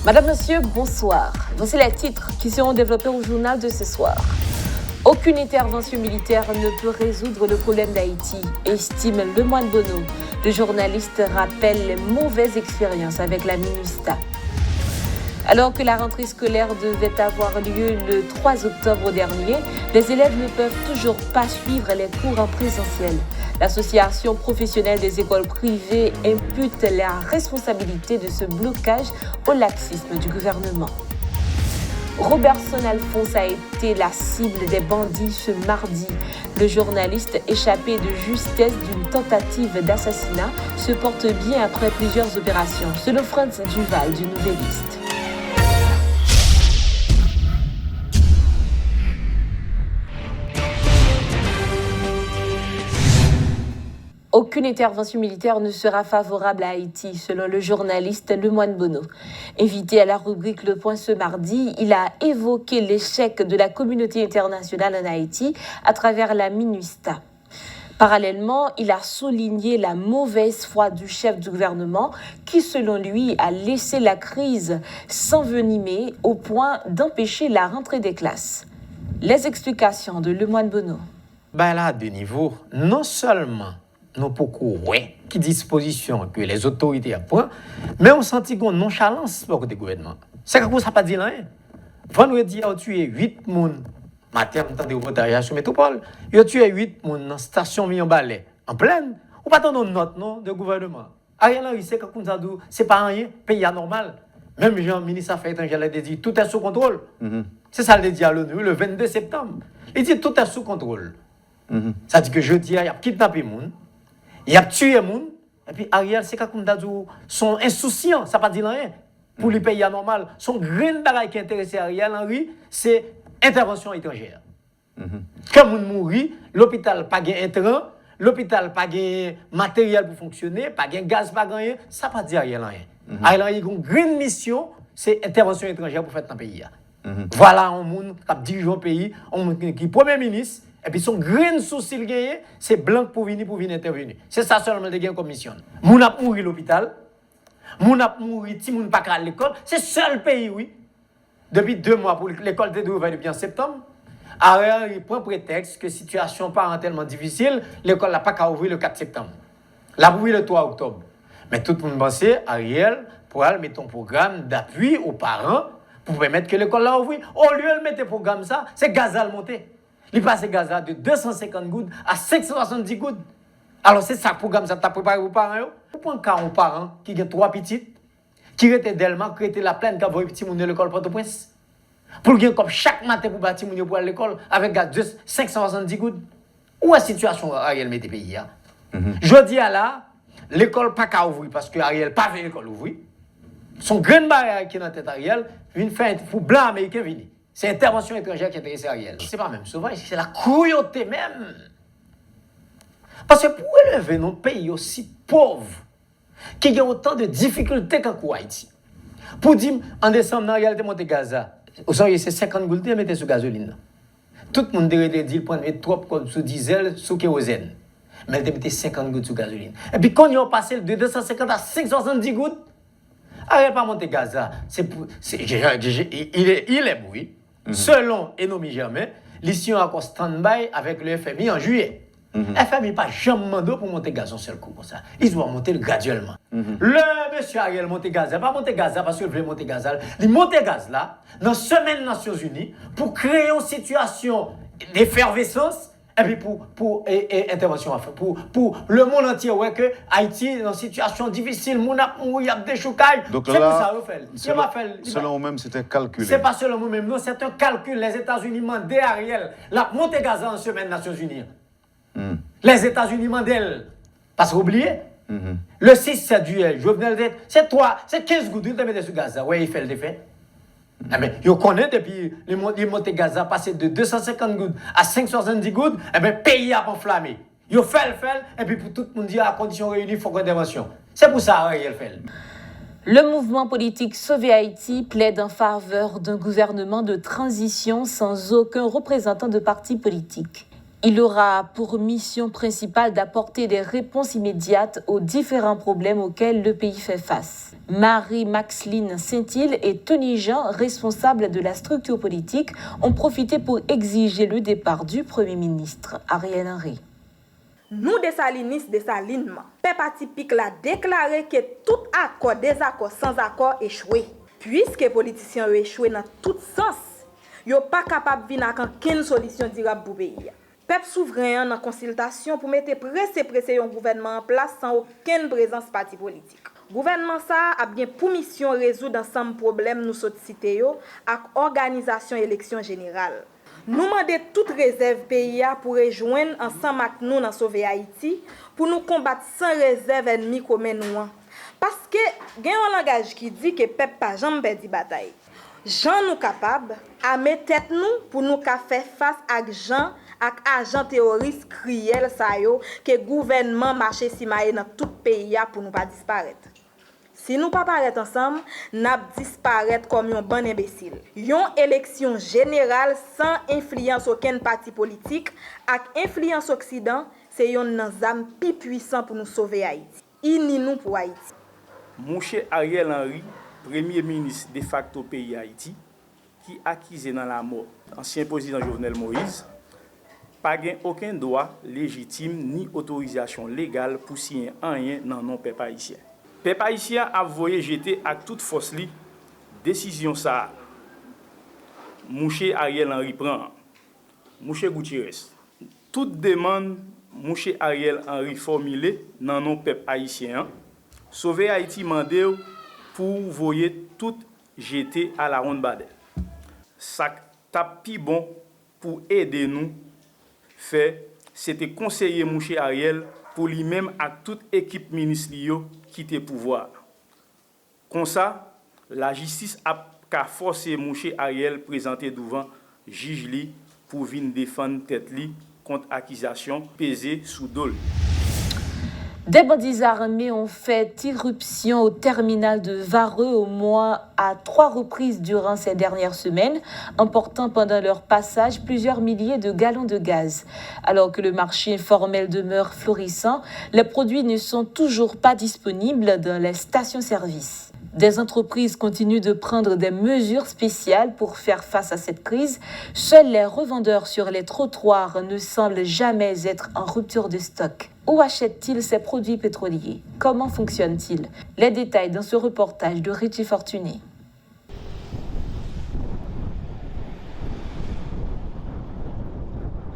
Madame, Monsieur, bonsoir. Voici les titres qui seront développés au journal de ce soir. Aucune intervention militaire ne peut résoudre le problème d'Haïti, estime Lemoine Bono. Le journaliste rappelle les mauvaises expériences avec la MINUSTAH. Alors que la rentrée scolaire devait avoir lieu le 3 octobre dernier, les élèves ne peuvent toujours pas suivre les cours en présentiel. L'association professionnelle des écoles privées impute la responsabilité de ce blocage au laxisme du gouvernement. Robertson Alphonse a été la cible des bandits ce mardi. Le journaliste échappé de justesse d'une tentative d'assassinat se porte bien après plusieurs opérations, selon Franz Duval du Nouvelliste. Aucune intervention militaire ne sera favorable à Haïti, selon le journaliste Lemoine Bono. Invité à la rubrique Le Point ce mardi, il a évoqué l'échec de la communauté internationale en Haïti à travers la MINUSTAH. Parallèlement, il a souligné la mauvaise foi du chef du gouvernement qui, selon lui, a laissé la crise s'envenimer au point d'empêcher la rentrée des classes. Les explications de Lemoine Bono. Là, à deux niveaux, non seulement nous beaucoup qui disposition que les autorités apprennent, mais on sentit qu'on nonchalance pour le gouvernement. C'est que ça pas dit rien. Vendredi, il a tué 8 personnes. Matin, on entend des reportages sur Métropole. Il a tué 8 personnes dans la station Millon-Ballet, en pleine. Ou pas dans note non de gouvernement. Ariel Henry, c'est que c'est pas rien, pays anormal. Même Jean, ministre des Affaires étrangères, a dit tout est sous contrôle. C'est ça le dit à l'ONU le 22 septembre. Il dit tout est sous contrôle. Ça dit que jeudi, il a kidnappé les gens. Il a tué les gens. Et puis Ariel, c'est comme sont insouciants, ça ne pas dire rien. Pour les pays anormal, son grand bagage qui intéresse Ariel Henry, c'est intervention étrangère. Quand on mourit, l'hôpital n'a pas d'intrant, l'hôpital n'a pas de matériel pour fonctionner, pas de gaz, pas de rien, ça ne pas dire Ariel Henry. Ariel Henry a une grande mission, c'est intervention étrangère pour faire dans le pays. Voilà un monde qui dirige un pays, qui est premier ministre. Et puis son grand souci c'est blanc pour venir intervenir. C'est ça seulement de comme mission. Moun a mouru l'hôpital, moun a mouru ti moun pas à l'école, c'est seul pays oui. Depuis 2 mois pour l'école de ouverte depuis en septembre. Ariel il prend prétexte que situation parentèlement difficile, l'école n'a pas qu'à ouvrir le 4 septembre. La ouvrir le 3 octobre. Mais tout le monde pensait Ariel pour aller mettre un programme d'appui aux parents pour permettre que l'école la ouvre. Au lieu de mettre un programme ça, c'est Gazal monté. Il passe Gaza de 250 gouttes à 570 gouttes. Alors c'est ça le programme ça t'a préparé aux parents. Vous prenez un cas aux parents qui ont 3 petites, qui étaient Delma, qui étaient la plaine qui a voulu petit monde de l'école Port-au-Prince. Pour gagner comme chaque matin pour bâtir mon pour aller à l'école avec 570 gouttes. Où est la situation Ariel met pays Je dis à là, l'école pas qu'à ouvrir parce que Ariel pas fait l'école ouvrir. Son grand barrière qui est dans la tête Ariel, vient faire pour blanc américain venir. C'est l'intervention étrangère qui intéresse Ariel. C'est pas même sauvage, c'est la cruauté même. Parce que pour élever notre pays aussi pauvre, qui a autant de difficultés qu'en Haïti, pour dire, en décembre, en réalité, monter Gaza, c'est 50 gouttes, mettez sur gasoline. Tout le monde devrait dire, prendre trop comme sous diesel, sous kérosène. Mais il mettait 50 gouttes sur gasoline. Et puis quand ils ont passé de 250 à 570 gouttes, Ariel pas monter Gaza. Il est oui. Selon Enomi Germain, l'issue a stand-by avec le FMI en juillet. Le FMI n'a pas jamais demandé pour monter gaz en seul coup comme ça. Ils doivent monter graduellement. Le monsieur Ariel monte gaz, pas monter gaz parce qu'il veut monter gaz. Il monte gaz là, dans la semaine des Nations Unies, pour créer une situation d'effervescence. Et puis pour intervention à faire, pour le monde entier, ouais, que Haïti est dans une situation difficile, il y a des choucailles. Donc c'est là, pour ça selon vous-même, c'était calculé. C'est pas selon vous-même, non, c'est un calcul. Les États-Unis mandaient Ariel la montée gaz en semaine Nations Unies. Les États-Unis mandaient, parce que oubliez, le 6 c'est duel, c'est 15 gouttes de mettre sur gaz, ouais, il fait le défait. Mais vous connaissez depuis les montées Gaza passé de 250 gouttes à 570 gouttes, le pays a enflammé. Vous fait, et puis pour tout le monde dire à condition réunie, il faut une intervention. C'est pour ça qu'il fait. Le mouvement politique Sauver Haïti plaide en faveur d'un gouvernement de transition sans aucun représentant de parti politique. Il aura pour mission principale d'apporter des réponses immédiates aux différents problèmes auxquels le pays fait face. Marie-Maxline Saint-Île et Tony Jean, responsables de la structure politique, ont profité pour exiger le départ du Premier ministre, Ariel Henry. Nous, désalinistes, désalinement, peuple atypique l'a déclaré que tout accord, désaccord, sans accord échoué. Puisque les politiciens ont échoué dans tout sens, ils ne sont pas capables de venir avec aucune solution durable pour le pays. Peuple souverain en consultation pour mettre presser un gouvernement en place sans aucune présence parti politique. Le gouvernement ça a bien pour mission résoudre ensemble problèmes nous cité avec organisation élection générale. Nous demandons toute réserve pays pour rejoindre ensemble avec nous dans sauver Haïti pour nous combattre sans réserve ennemi commun nous. Parce que il y a un langage qui dit que peuple pas jamais perdre bataille. Gens nous capables à mettre tête nous pour nous faire face à gens ak agents terroristes criels ça yo que gouvernement marché simaye dans tout pays pour nous pas disparaître. Si nous pas paraître ensemble, n'a disparaître comme un bon imbécile. Yon élection générale sans influence aucun parti politique ak influence occident, c'est yon nan zam pi puissant pour nous sauver Haïti. Ini nous pour Haïti. Mouche Ariel Henry, premier ministre de facto pays Haïti, qui accusé dans la mort ancien président Jovenel Moïse, pas gain aucun droit légitime ni autorisation légale pour signer rien dans non peuple haïtien. Peuple haïtien a voyé jeter à toute force li décision ça. Mouche Ariel Henry prend. Mouche Gutiérrez. Toute demande Mouche Ariel Henry formulée dans non peuple haïtien, sauver Haïti mandé pour voyer tout jeter à la ronde badel. Ça tape pi bon pour aider nous fait c'était conseiller Mouche Ariel pour lui-même à toute équipe ministérielle quitter pouvoir. Comme ça, la justice a forcé Mouche Ariel présenter devant juge li pour venir défendre tête li contre accusation pesée sous dol. Des bandits armés ont fait irruption au terminal de Vareux au moins à 3 reprises durant ces dernières semaines, emportant pendant leur passage plusieurs milliers de gallons de gaz. Alors que le marché informel demeure florissant, les produits ne sont toujours pas disponibles dans les stations-service. Des entreprises continuent de prendre des mesures spéciales pour faire face à cette crise. Seuls les revendeurs sur les trottoirs ne semblent jamais être en rupture de stock. Où achètent-ils ces produits pétroliers? Comment fonctionnent-ils? Les détails dans ce reportage de Richie Fortuné.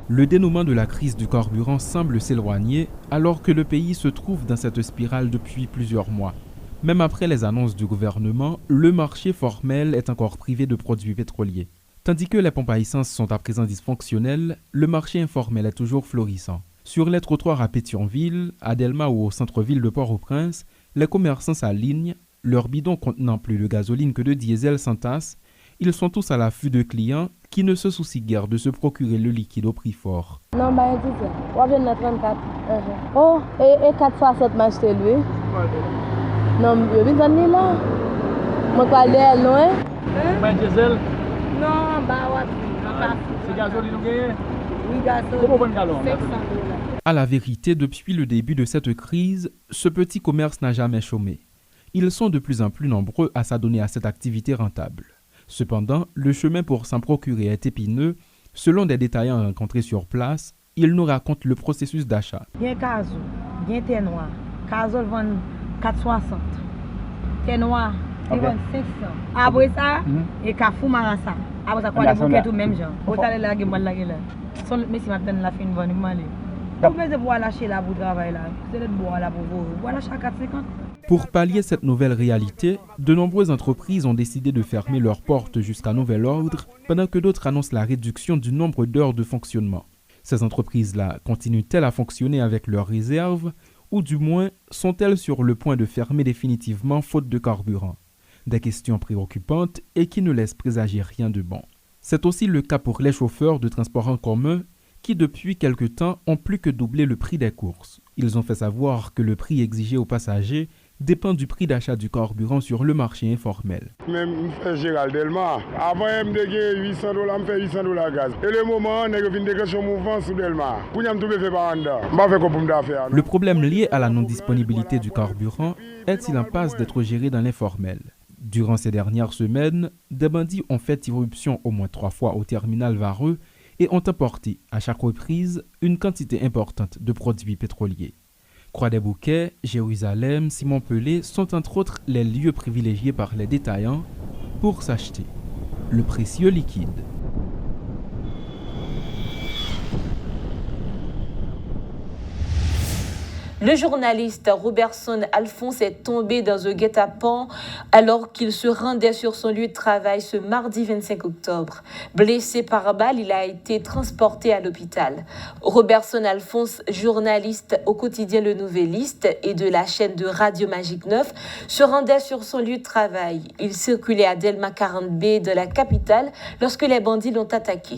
Le dénouement de la crise du carburant semble s'éloigner alors que le pays se trouve dans cette spirale depuis plusieurs mois. Même après les annonces du gouvernement, le marché formel est encore privé de produits pétroliers. Tandis que les pompes à essence sont à présent dysfonctionnelles, le marché informel est toujours florissant. Sur les trottoirs à Pétionville, à Delma ou au centre-ville de Port-au-Prince, les commerçants s'alignent, leurs bidons contenant plus de gasoline que de diesel s'entassent. Ils sont tous à l'affût de clients qui ne se soucient guère de se procurer le liquide au prix fort. Non, bah, on vient de 34. Oh, et 4,60 m'a acheté lui. Non, je viens de là. Moi, je vais aller loin. Mais diesel? Non, bah, c'est gasoline ou gagne? Oui, gasoline. Comment bon gallon? $500. À la vérité, depuis le début de cette crise, ce petit commerce n'a jamais chômé. Ils sont de plus en plus nombreux à s'adonner à cette activité rentable. Cependant, le chemin pour s'en procurer est épineux. Selon des détaillants rencontrés sur place, ils nous racontent le processus d'achat. Bien caso, bien thé noir. Caso vend 4,60. Thé noir, il vend 500. Après ça, et cafou marasa. Après ça, quoi, les bouquets tout même genre. Au tal là, mal là là. Son mais si maintenant la fin vendre mal. Vous pouvez boire lâcher là pour travailler là. Vous allez boire là pour vous. Voilà chaque 4,50. Pour pallier cette nouvelle réalité, de nombreuses entreprises ont décidé de fermer leurs portes jusqu'à nouvel ordre, pendant que d'autres annoncent la réduction du nombre d'heures de fonctionnement. Ces entreprises-là continuent-elles à fonctionner avec leurs réserves, ou du moins sont-elles sur le point de fermer définitivement faute de carburant? Des questions préoccupantes et qui ne laissent présager rien de bon. C'est aussi le cas pour les chauffeurs de transport en commun qui depuis quelque temps ont plus que doublé le prix des courses. Ils ont fait savoir que le prix exigé aux passagers dépend du prix d'achat du carburant sur le marché informel. Même Gérald Delmar, avant je me 800 $, je fais 800 $ gaz. Et le moment, je viens de déclencher mouvement sous Delmar. Pour nous tout faire par en. Le problème lié à la non-disponibilité du carburant est-il en passe d'être géré dans l'informel? Durant ces dernières semaines, des bandits ont fait irruption au moins 3 fois au terminal Vareux et ont apporté à chaque reprise une quantité importante de produits pétroliers. Croix-des-Bouquets, Jérusalem, Simon-Pelé sont entre autres les lieux privilégiés par les détaillants pour s'acheter le précieux liquide. Le journaliste Robertson Alphonse est tombé dans un guet-apens alors qu'il se rendait sur son lieu de travail ce mardi 25 octobre. Blessé par balle, il a été transporté à l'hôpital. Robertson Alphonse, journaliste au quotidien Le Nouvelliste et de la chaîne de Radio Magique 9, se rendait sur son lieu de travail. Il circulait à Delma 40B de la capitale lorsque les bandits l'ont attaqué.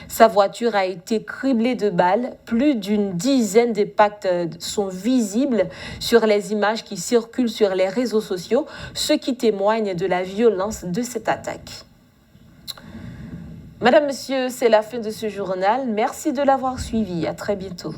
Sa voiture a été criblée de balles. Plus d'une dizaine d'impacts sont visibles sur les images qui circulent sur les réseaux sociaux, ce qui témoigne de la violence de cette attaque. Madame, Monsieur, c'est la fin de ce journal. Merci de l'avoir suivi. À très bientôt.